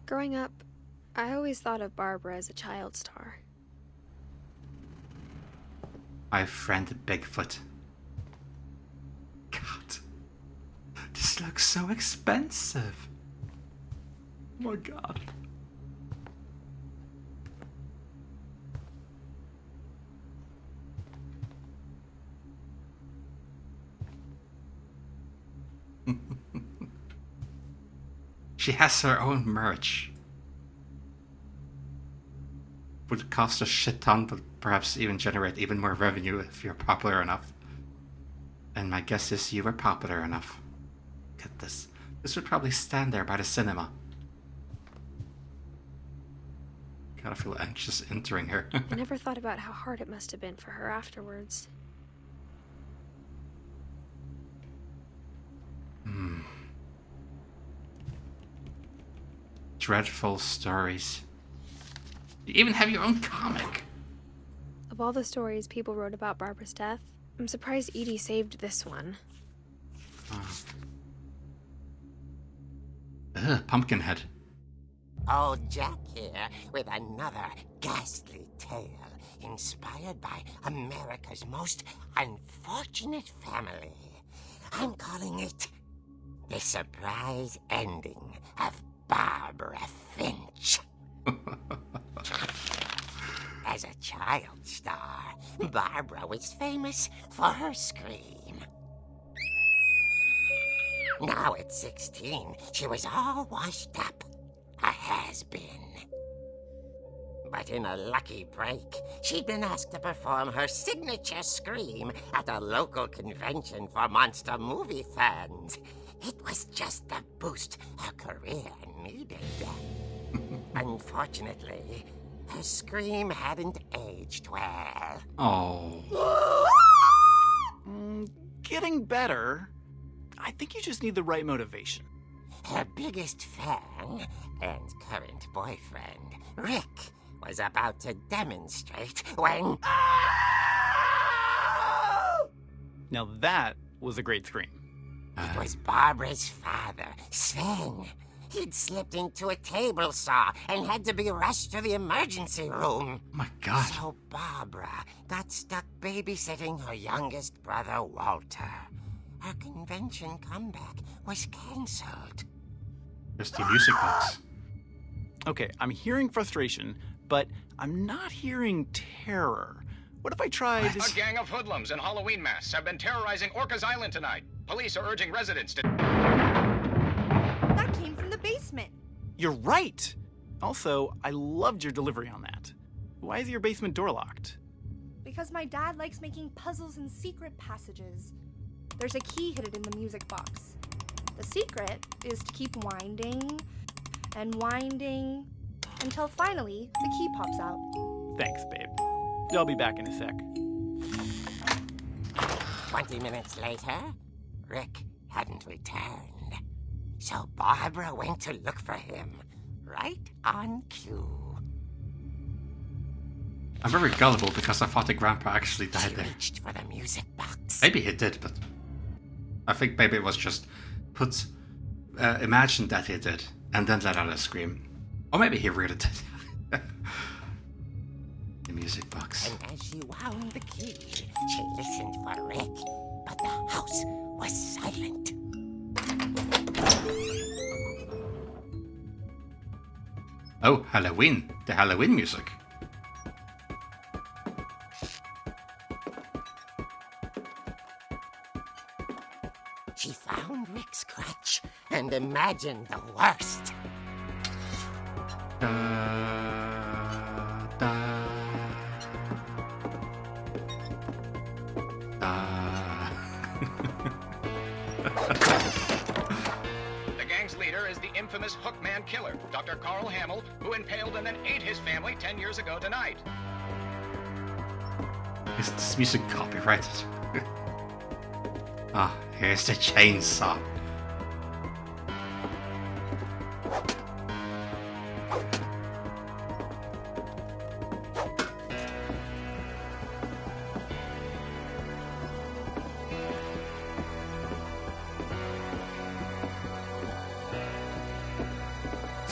Growing up, I always thought of Barbara as a child star. My friend Bigfoot. God. This looks so expensive. Oh my god. She has her own merch. Would cost a shit ton, but perhaps even generate even more revenue if you're popular enough. And my guess is you were popular enough. Look at this. This would probably stand there by the cinema. Gotta feel anxious entering her. I never thought about how hard it must have been for her afterwards. Dreadful stories. You even have your own comic. Of all the stories people wrote about Barbara's death, I'm surprised Edie saved this one. Pumpkinhead. Old Jack here with another ghastly tale inspired by America's most unfortunate family. I'm calling it The Surprise Ending of Barbara Finch. As a child star, Barbara was famous for her scream. Now at 16, she was all washed up. A has-been. But in a lucky break, she'd been asked to perform her signature scream at a local convention for monster movie fans. It was just the boost her career needed. Unfortunately, her scream hadn't aged well. Oh. Getting better. I think you just need the right motivation. Her biggest fan and current boyfriend, Rick, was about to demonstrate when... Now that was a great scream. It was Barbara's father, Sven. He'd slipped into a table saw and had to be rushed to the emergency room. Oh my god. So Barbara got stuck babysitting her youngest brother, Walter. Her convention comeback was cancelled. Just the music box. Okay, I'm hearing frustration, but I'm not hearing terror. What if I tried... A gang of hoodlums in Halloween masks have been terrorizing Orcas Island tonight. Police are urging residents to... That came from the basement. You're right! Also, I loved your delivery on that. Why is your basement door locked? Because my dad likes making puzzles and secret passages. There's a key hidden in the music box. The secret is to keep winding and winding until finally the key pops out. Thanks, babe. I'll be back in a sec. 20 minutes later, Rick hadn't returned. So Barbara went to look for him, right on cue. I'm very gullible because I thought the grandpa actually died She there. reached for the music box. Maybe he did, but I think maybe it was just imagined that he did, and then let out a scream. Or maybe he really did. The music box. And as she wound the key, she listened for Rick, but the house was silent. Oh, Halloween. The Halloween music. She found Rick's crutch and imagined the worst. The gang's leader is the infamous Hookman killer, Dr. Carl Hamill, who impaled and then ate his family 10 years ago tonight. Is this music copyrighted? Ah, here's the chainsaw.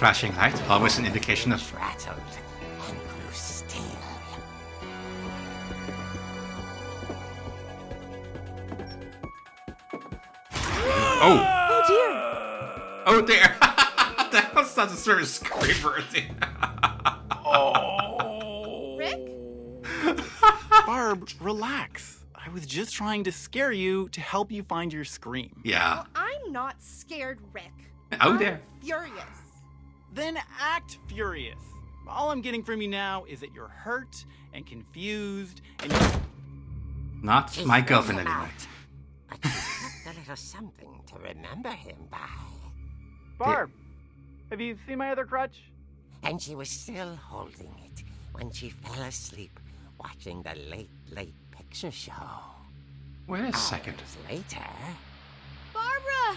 Flashing light, always an indication of... Rattled and grew still. Oh! Oh dear! Oh dear! That was such a sort of screamer. Rick? Barb, relax. I was just trying to scare you to help you find your scream. Yeah. Well, I'm not scared, Rick. Oh I'm dear. furious. Then act furious. All I'm getting from you now is that you're hurt and confused and Not She's my girlfriend really anyway. out, but she kept a little something to remember him by. Barb, have you seen my other crutch? And she was still holding it when she fell asleep watching the late picture show. Wait a second. Hours later, Barbara!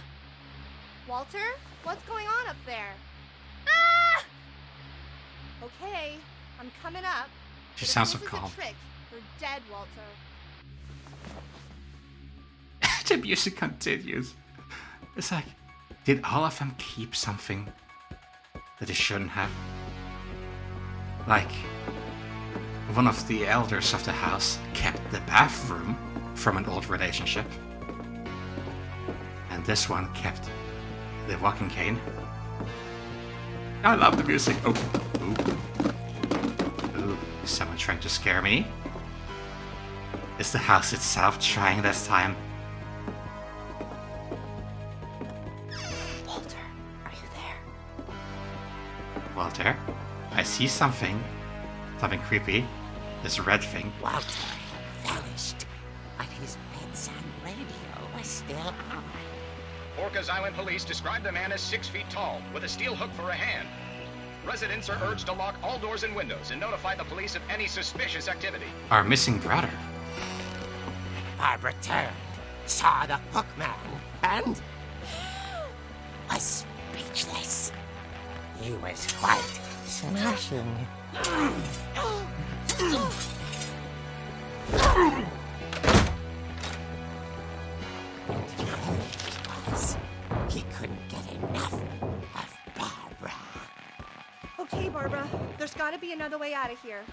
Walter, what's going on up there? Ah! Okay, I'm coming up. She but if sounds so this is calm. a trick, you're dead, Walter. The music continues. It's like, did all of them keep something that they shouldn't have? Like, one of the elders of the house kept the bathroom from an old relationship. And this one kept the walking cane. I love the music. Oh, ooh, is someone trying to scare me? Is the house itself trying this time? Walter, are you there? Walter, I see something. Something creepy. This red thing. Walter had vanished, but his bedside radio was still on. Orcas Island police describe the man as 6 feet tall, with a steel hook for a hand. Residents are urged to lock all doors and windows and notify the police of any suspicious activity. Our missing brother. Barbara turned, saw the hook man, and was speechless. He was quite smashing. He couldn't get enough of Barbara. Okay, Barbara, there's gotta be another way out of here.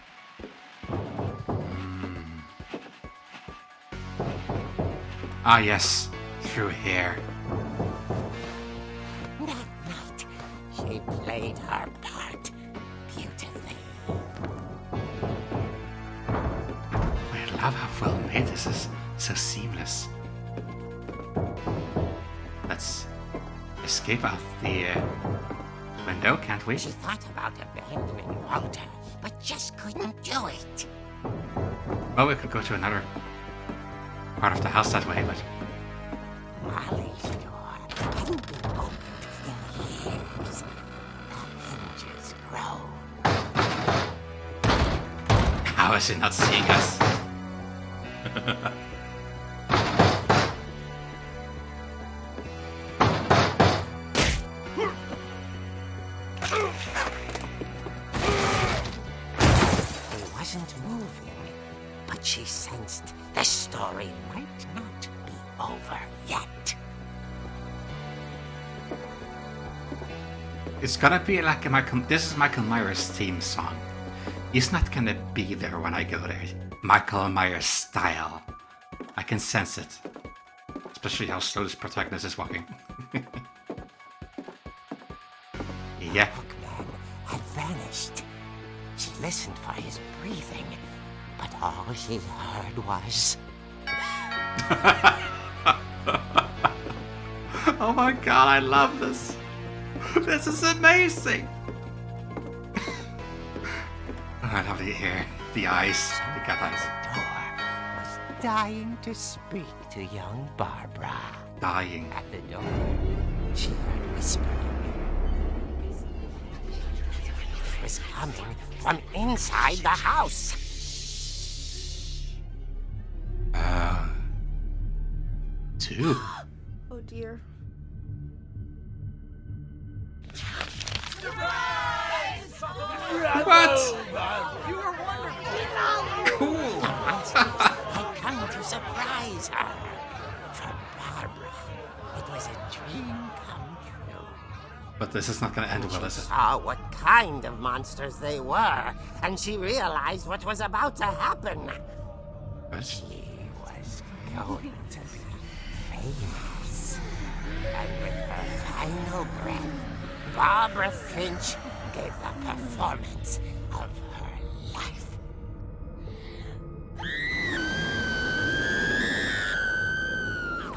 Ah yes, through here. That night, she played her part beautifully. I love how well made this is. So seamless. Let's escape out the window, can't we? She thought about abandoning Walter, but just couldn't do it. Well, we could go to another part of the house that way, but... Molly's door hadn't been opened in years. The hinges groaned. How is he not seeing us? He wasn't moving, but she sensed the story might not be over yet. It's gonna be like this is Michael Myers' theme song. He's not gonna be there when I go there. Michael Myers style. I can sense it. Especially how slow this protagonist is walking. Yeah. Hookman had vanished. She listened for his breathing, but all she heard was... Oh my god, I love this. This is amazing. I love the hair, the eyes, the cat eyes. door was dying to speak to young Barbara. Dying. At the door, she heard whispering. It was coming from inside the house. Two. Oh dear. What? The monsters had come to surprise her. For Barbara, it was a dream come true. But this is not going to end well, She is it? saw what kind of monsters they were, and she realized what was about to happen. What? She was going to be famous. And with her final breath, Barbara Finch gave the performance of her life.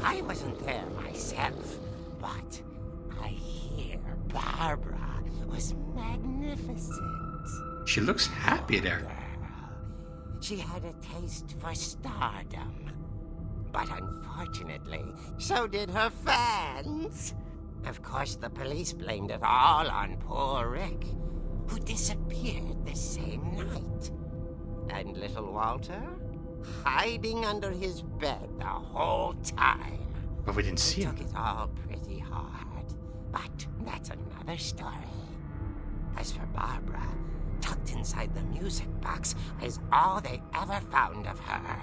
I wasn't there myself, but I hear Barbara was magnificent. She looks happy there. Girl. She had a taste for stardom. But unfortunately, so did her fans. Of course, the police blamed it all on poor Rick, who disappeared the same night. And little Walter? Hiding under his bed the whole time. But we didn't see They him. took it all pretty hard. But that's another story. As for Barbara, tucked inside the music box is all they ever found of her.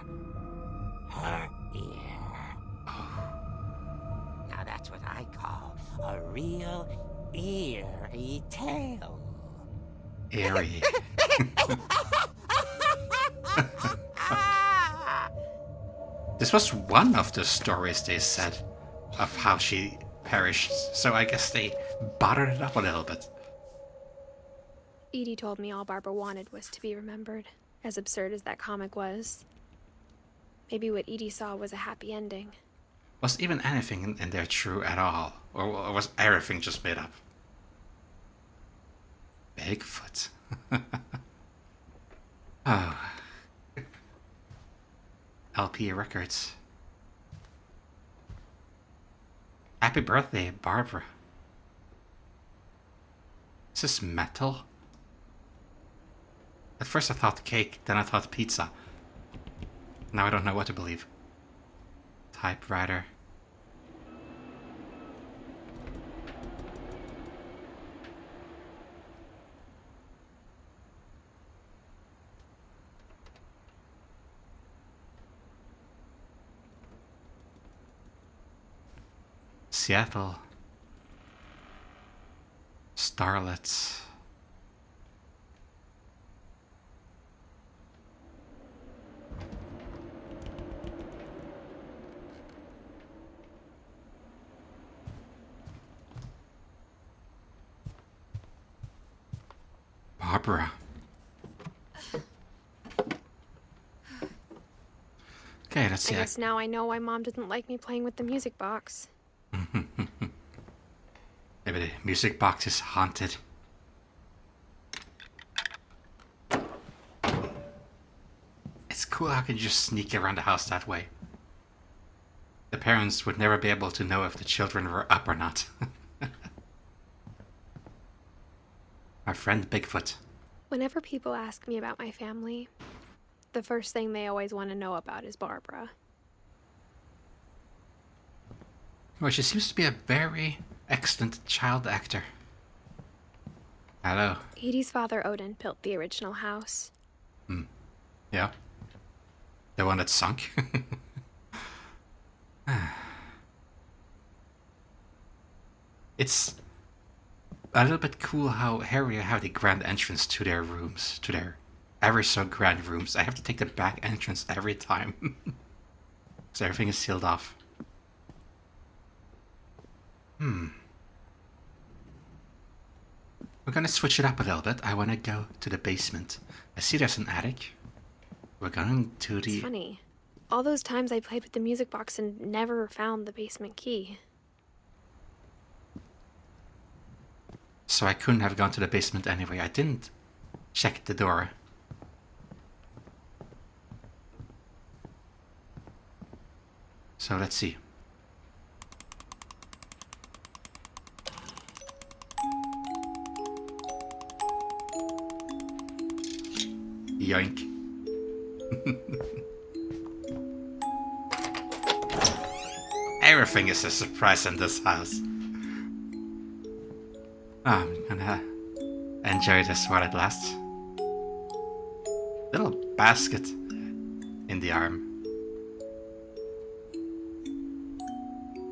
Her ear. Now that's what I call a real eerie tale. Airy. This was one of the stories they said of how she perished, so I guess they buttered it up a little bit. Edie told me all Barbara wanted was to be remembered, as absurd as that comic was. Maybe what Edie saw was a happy ending. Was even anything in there true at all? Or was everything just made up? Bigfoot. Oh. LP Records. Happy birthday, Barbara. Is this metal? At first I thought cake, then I thought pizza. Now I don't know what to believe. Typewriter. Seattle. Starlets. Barbara. Okay, let's see. I guess now I know why Mom didn't like me playing with the music box. Maybe the music box is haunted. It's cool how you can just sneak around the house that way. The parents would never be able to know if the children were up or not. Our friend Bigfoot. Whenever people ask me about my family, the first thing they always want to know about is Barbara. Well, she seems to be a very excellent child actor. Hello. Edie's father, Odin, built the original house. Yeah. The one that sunk. It's a little bit cool how here you have the grand entrance to their rooms, to their ever so grand rooms. I have to take the back entrance every time. So everything is sealed off. We're gonna switch it up a little bit. I wanna go to the basement. I see there's an attic. We're going to It's the... funny. All those times I played with the music box and never found the basement key. So I couldn't have gone to the basement anyway. I didn't check the door. So let's see. Yoink. Everything is a surprise in this house. I'm gonna enjoy this while it lasts. Little basket in the arm.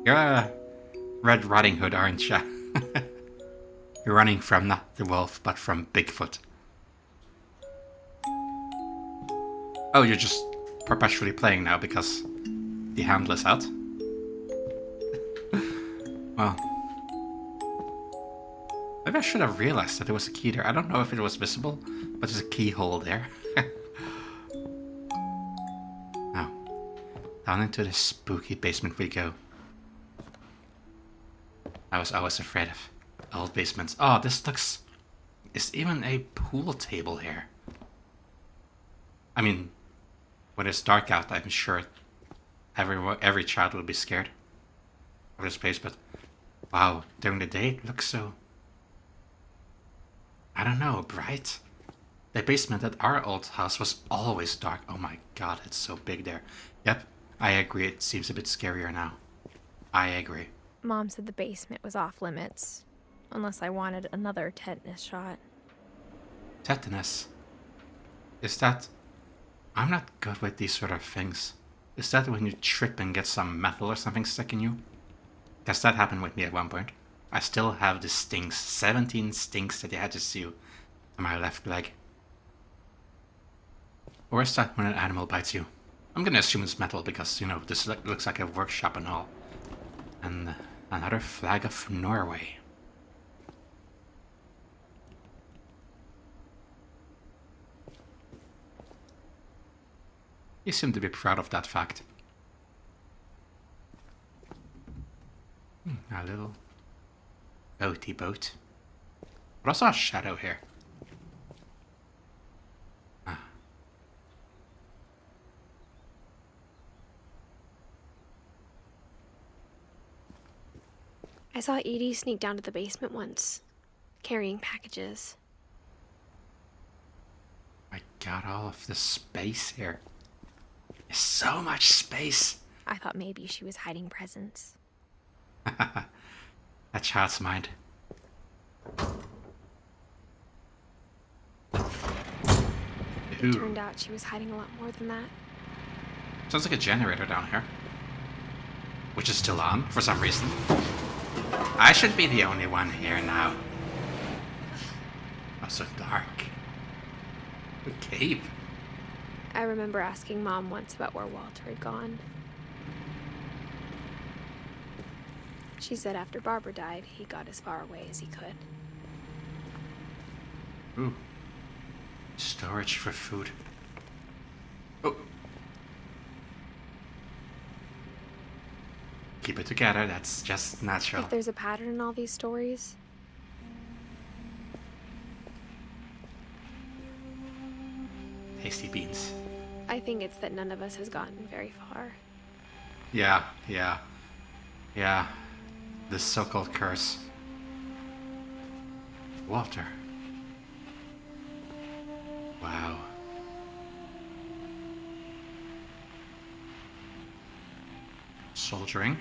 You're a Red Riding Hood, aren't you? You're running from not the wolf, but from Bigfoot. Oh, you're just perpetually playing now because the handle is out? Well, maybe I should have realized that there was a key there. I don't know if it was visible, but there's a keyhole there. Now, down into the spooky basement we go. I was always afraid of old basements. Oh, this looks... Is even a pool table here? I mean, when it's dark out, I'm sure every child will be scared of this place, but wow, during the day it looks so... I don't know, bright? The basement at our old house was always dark. Oh my god, it's so big there. Yep, I agree, it seems a bit scarier now. I agree. Mom said the basement was off limits, unless I wanted another tetanus shot. Tetanus? Is that... I'm not good with these sort of things. Is that when you trip and get some metal or something stuck in you? Because that happened with me at one point. I still have the stings. 17 stings that I had to sew on my left leg. Or is that when an animal bites you? I'm gonna assume it's metal because, you know, this looks like a workshop and all. And another flag of Norway. You seem to be proud of that fact. A little boaty boat. But also a shadow here. Ah. I saw Edie sneak down to the basement once, carrying packages. My god, all of the space here. There's so much space. I thought maybe she was hiding presents. A child's mind. It turned out she was hiding a lot more than that. Sounds like a generator down here. Which is still on, for some reason. I should be the only one here now. Oh, so dark. A cave. I remember asking Mom once about where Walter had gone. She said after Barbara died, he got as far away as he could. Ooh. Storage for food. Oh. Keep it together, that's just natural. If there's a pattern in all these stories, Tasty beans. I think it's that none of us has gotten very far. Yeah. The so-called curse. Walter. Wow. Soldiering.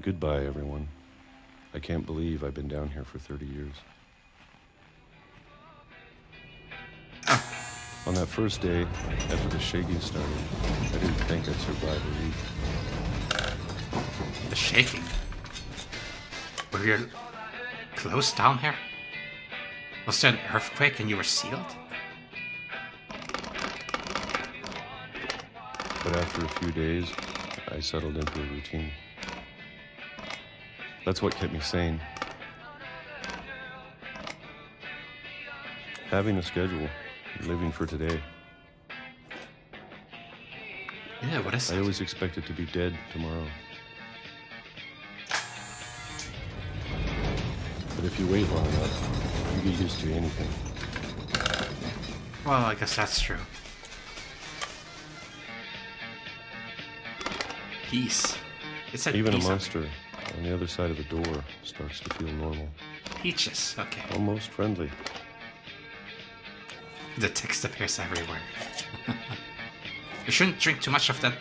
Goodbye, everyone. I can't believe I've been down here for 30 years. On that first day, after the shaking started, I didn't think I'd survive a week. The shaking. Were you close down here? Was there an earthquake and you were sealed? But after a few days, I settled into a routine. That's what kept me sane. Having a schedule, living for today. Yeah, what is I it? always expected to be dead tomorrow. But if you wait long enough, you get used to anything. Well, I guess that's true. Peace. It's a Even a peace. monster on the other side of the door starts to feel normal. Peaches, okay. Almost friendly. The text appears everywhere. You shouldn't drink too much of that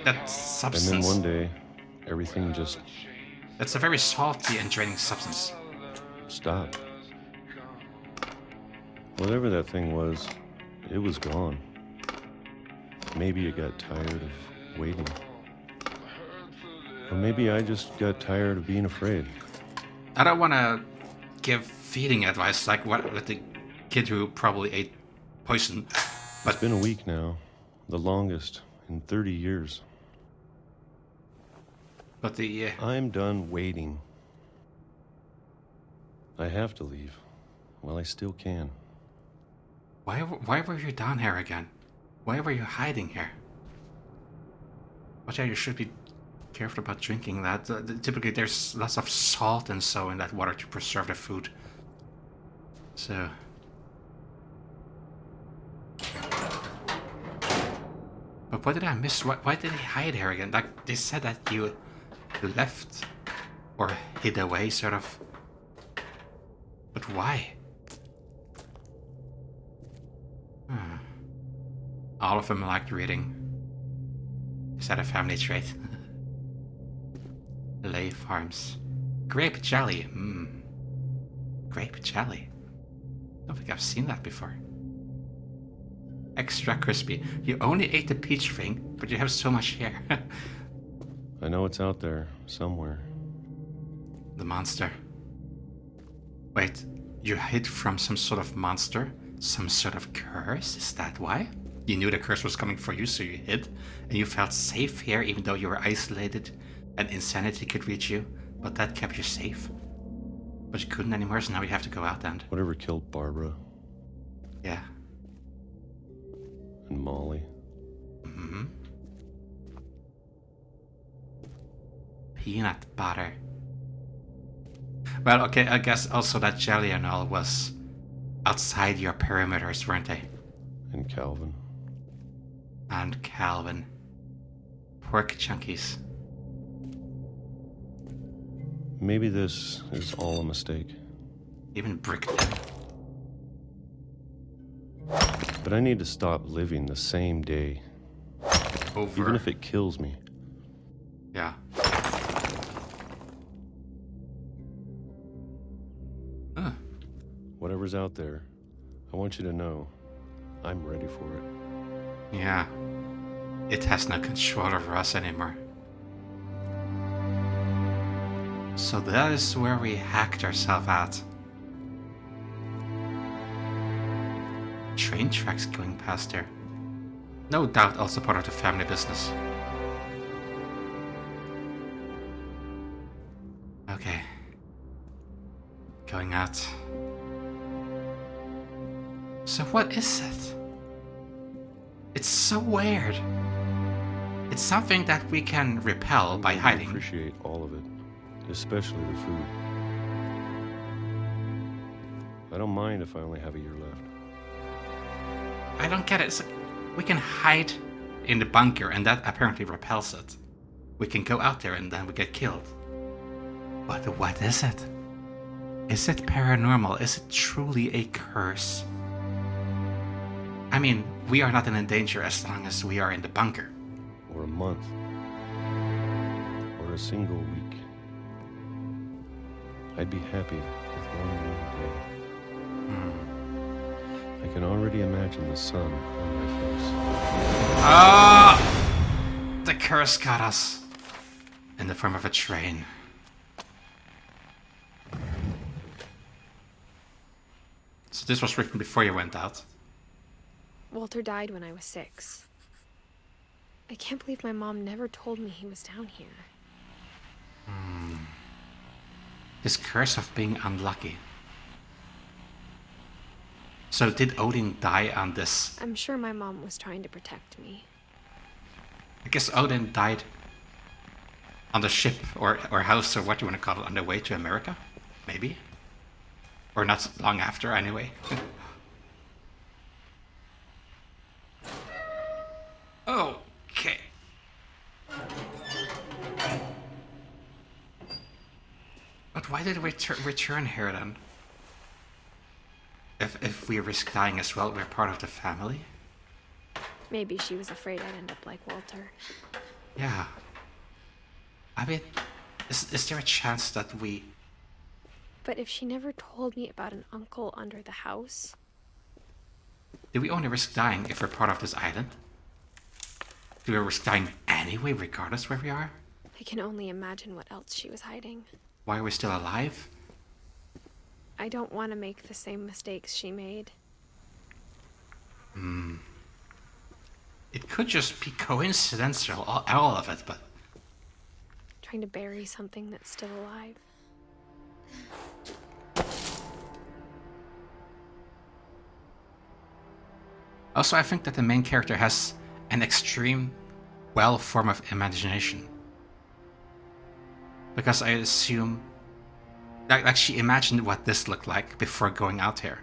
And substance. then one day, everything just That's a very salty and draining substance. stopped. Whatever that thing was, it was gone. Maybe it got tired of waiting. Or maybe I just got tired of being afraid. I don't want to give feeding advice like what with the kid who probably ate poison, but It's been a week now, the longest in 30 years. the I'm done waiting. I have to leave. Well, I still can. why were you down here again? Why were you hiding here? But yeah, you should be careful about drinking that. Typically, there's lots of salt and so in that water to preserve the food. So. But what did I miss? Why did he hide here again? Like, they said that you left or hid away, sort of. But why? All of them liked reading. Is that a family trait? Lay Farms. Grape jelly. Grape jelly. I don't think I've seen that before. Extra crispy. You only ate the peach thing, but you have so much here. I know it's out there, somewhere. The monster. Wait, you hid from some sort of monster? Some sort of curse? Is that why? You knew the curse was coming for you, so you hid, and you felt safe here even though you were isolated and insanity could reach you, but that kept you safe. But you couldn't anymore, so now you have to go out and... Whatever killed Barbara Yeah. and Molly. Peanut butter. Well, okay, I guess also that jelly and all was outside your perimeters, weren't they? And Calvin. And Calvin. Pork chunkies. Maybe this is all a mistake. Even bricked them. But I need to stop living the same day, Over. even if it kills me. Yeah. Whatever's out there, I want you to know I'm ready for it. Yeah. It has no control over us anymore. So that is where we hacked ourselves out. Train tracks going past there. No doubt also part of the family business. Okay. Going out. So what is it? It's so weird. It's something that we can repel by I hiding. appreciate all of it, especially the food. I don't mind if I only have a year left. I don't get it. It's like we can hide in the bunker and that apparently repels it. We can go out there and then we get killed. But what is it? Is it paranormal? Is it truly a curse? I mean, we are not in danger as long as we are in the bunker. Or a month. Or a single week. I'd be happy with one new day. I can already imagine the sun on my face. Ah! The curse got us. In the form of a train. So this was written before you went out. Walter died when I was 6. I can't believe my mom never told me he was down here. His curse of being unlucky. So did Odin die on this? I'm sure my mom was trying to protect me. I guess Odin died on the ship or house or what you want to call it on the way to America? Maybe? Or not long after anyway. Okay. But why did we return here then? If we risk dying as well, we're part of the family? Maybe she was afraid I'd end up like Walter. Yeah. I mean, is there a chance that we... But if she never told me about an uncle under the house, Do we only risk dying if we're part of this island? Do we risk dying anyway, regardless where we are? I can only imagine what else she was hiding. Why are we still alive? I don't want to make the same mistakes she made. It could just be coincidental, all of it, but... Trying to bury something that's still alive. Also, I think that the main character has an extreme, well form of imagination. Because I assume... Like she imagined what this looked like before going out here.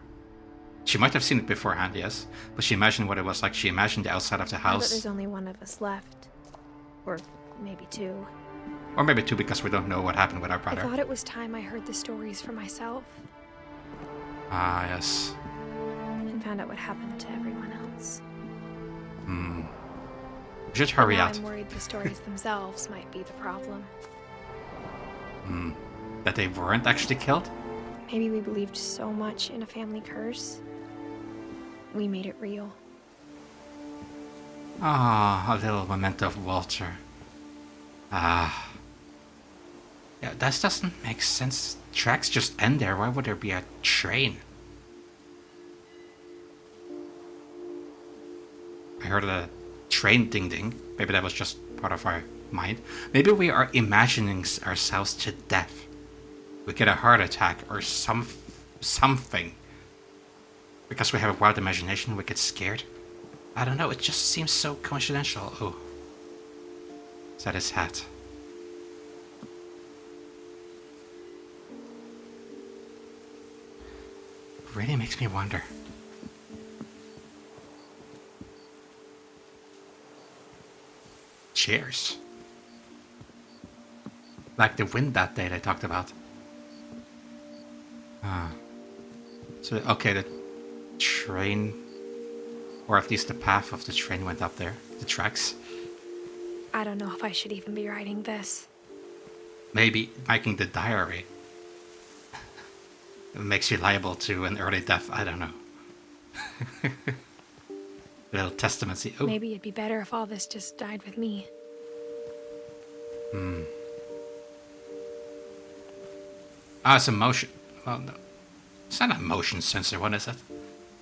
She might have seen it beforehand, yes, but she imagined what it was like. She imagined the outside of the Now that house. there's only one of us left. Or maybe two. Or maybe two, because we don't know what happened with our I brother. thought it was time I heard the stories for myself. Ah, yes. And found out what happened to everyone else. We should hurry Now out. I'm worried the stories themselves might be the problem. That they weren't actually killed? Maybe we believed so much in a family curse. We made it real. Ah, a little memento of Walter. Ah. Yeah, that doesn't make sense. Tracks just end there. Why would there be a train? I heard a train ding ding. Maybe that was just part of our mind. Maybe we are imagining ourselves to death. We get a heart attack or something. Because we have a wild imagination, we get scared. I don't know, it just seems so coincidental. Oh. Is that his hat? Really makes me wonder. Cheers. Like the wind that day they talked about. So, okay, the train, or at least the path of the train went up there, the tracks. I don't know if I should even be writing this. Maybe making the diary makes you liable to an early death, I don't know. A little testament. Oh. Maybe it'd be better if all this just died with me. Ah, it's a motion. Well, no. It's not a motion sensor, what is it?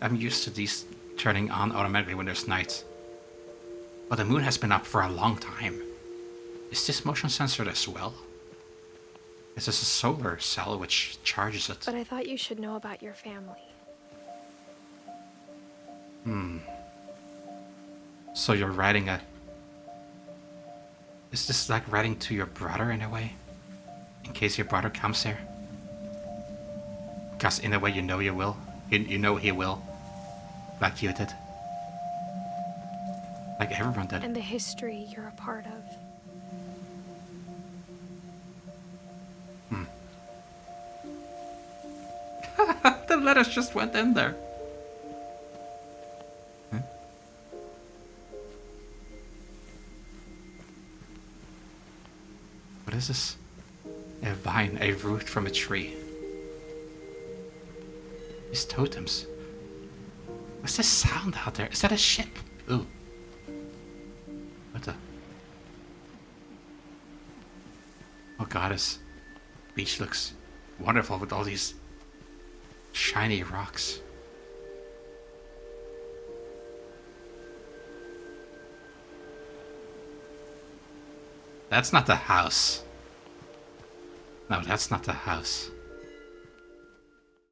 I'm used to these turning on automatically when there's night. But the moon has been up for a long time. Is this motion sensor as well? Is this a solar cell which charges it? But I thought you should know about your family. So you're writing a... Is this like writing to your brother in a way? In case your brother comes here? Because in a way you know you will. You know he will. Like you did. Like everyone did. And the history you're a part of. The letters just went in there. Huh? What is this? A vine, a root from a tree. These totems. What's this sound out there? Is that a ship? Ooh. What the? Oh god, this beach looks wonderful with all these shiny rocks. That's not the house. No, that's not the house.